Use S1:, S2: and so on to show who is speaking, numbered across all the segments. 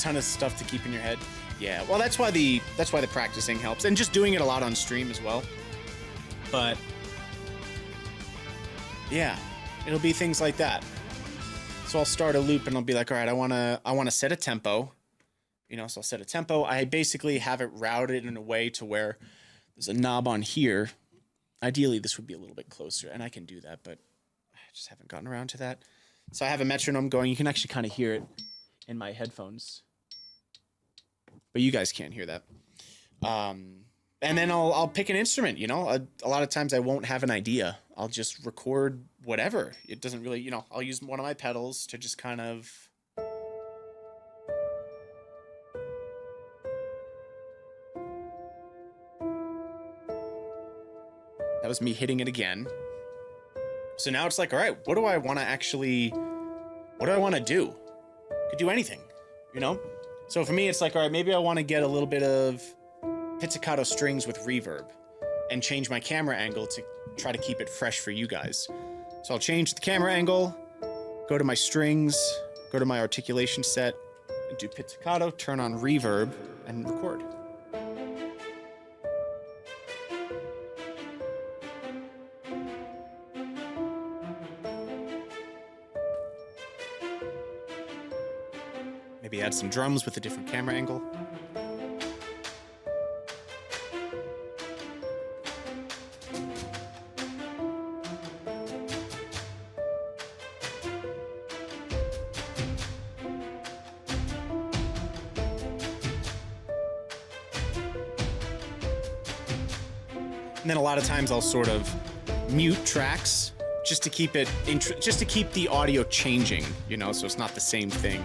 S1: ton of stuff to keep in your head. Yeah, well, that's why the practicing helps, and just doing it a lot on stream as well. But yeah, it'll be things like that. So I'll start a loop and I'll be like, all right, I wanna set a tempo. You know, so I'll set a tempo. I basically have it routed in a way to where there's a knob on here. Ideally, this would be a little bit closer, and I can do that, but I just haven't gotten around to that. So I have a metronome going. You can actually kind of hear it in my headphones, but you guys can't hear that. And then I'll pick an instrument, you know. A lot of times I won't have an idea. I'll just record whatever. It doesn't really, you know, I'll use one of my pedals to just kind of... That was me hitting it again. So now it's like, all right, what do I want to do? Could do anything, you know? So for me, it's like, all right, maybe I want to get a little bit of pizzicato strings with reverb and change my camera angle to try to keep it fresh for you guys. So I'll change the camera angle, go to my strings, go to my articulation set, and do pizzicato, turn on reverb, and record. Maybe add some drums with a different camera angle. And then a lot of times I'll sort of mute tracks just to keep it just to keep the audio changing, you know, so it's not the same thing.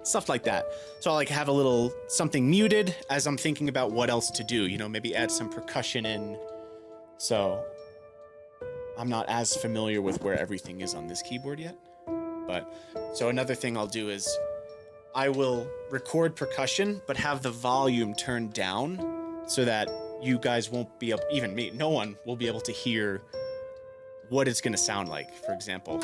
S1: Stuff like that. So I'll like have a little something muted as I'm thinking about what else to do, you know, maybe add some percussion in. So I'm not as familiar with where everything is on this keyboard yet. But so another thing I'll do is I will record percussion, but have the volume turned down so that you guys won't be able, even me, no one will be able to hear what it's going to sound like, for example.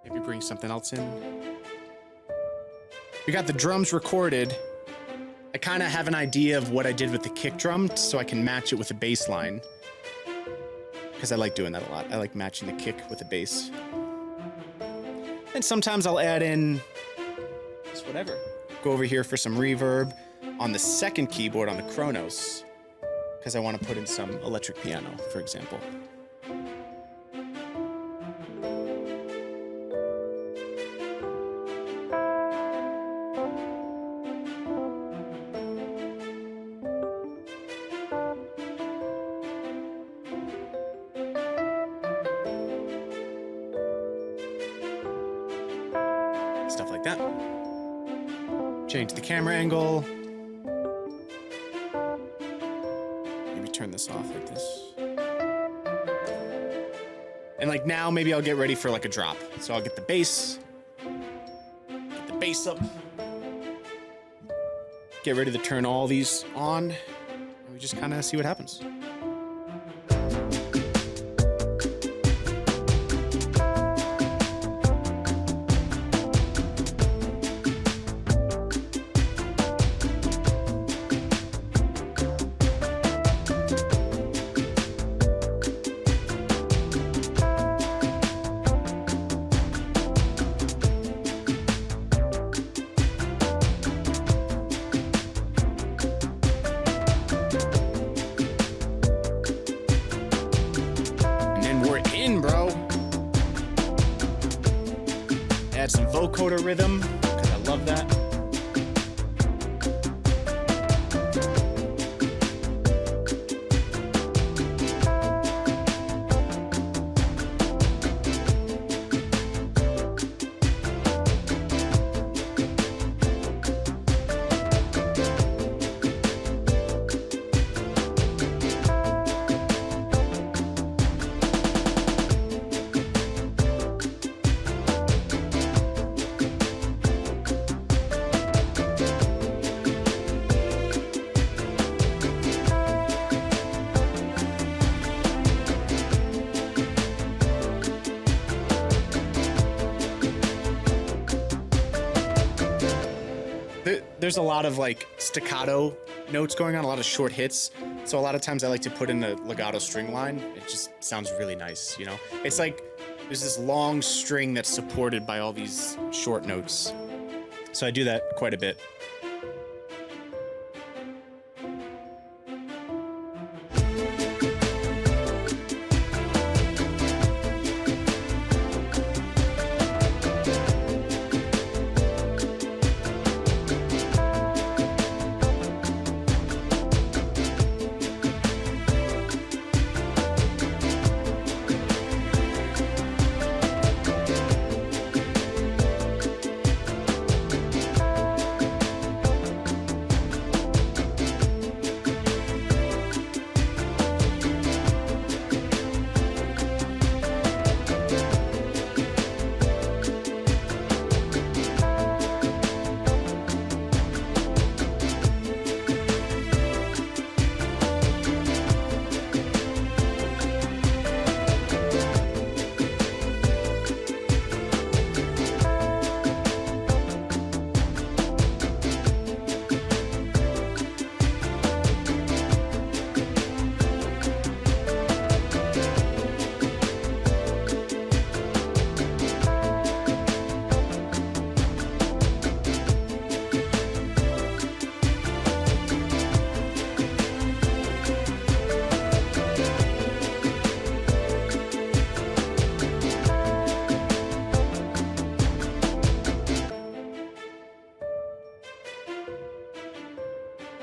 S1: Maybe bring something else in. We got the drums recorded. I kind of have an idea of what I did with the kick drum so I can match it with the bass line. Because I like doing that a lot. I like matching the kick with the bass. And sometimes I'll add in just whatever. Go over here for some reverb on the second keyboard on the Kronos. Because I want to put in some electric piano, for example. Stuff like that. Change the camera angle. Maybe turn this off like this. And like now, maybe I'll get ready for like a drop. So I'll get the bass up. Get ready to turn all these on. And we just kind of see what happens. Bro. Add some vocoder rhythm, because I love that. there's a lot of like staccato notes going on, a lot of short hits. So a lot of times I like to put in a legato string line. It just sounds really nice, you know? It's like there's this long string that's supported by all these short notes. So I do that quite a bit.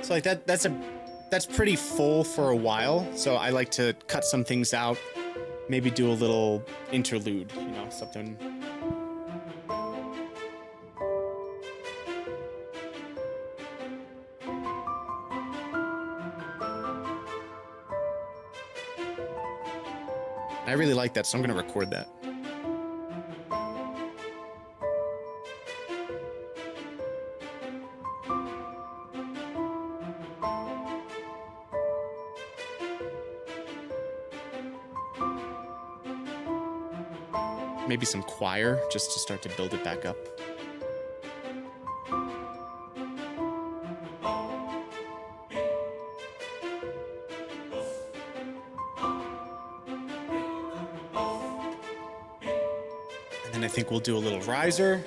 S1: So like that's pretty full for a while. So I like to cut some things out, maybe do a little interlude, you know, something. I really like that, so I'm gonna record that. Maybe some choir, just to start to build it back up. And then I think we'll do a little riser.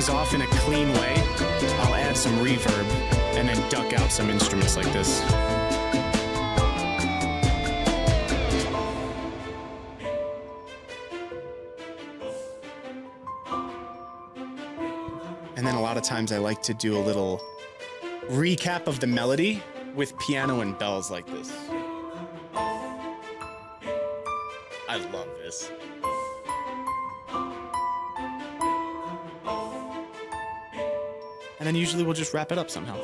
S1: Off in a clean way, I'll add some reverb and then duck out some instruments like this. And then a lot of times I like to do a little recap of the melody with piano and bells like this. I love this. And then usually we'll just wrap it up somehow.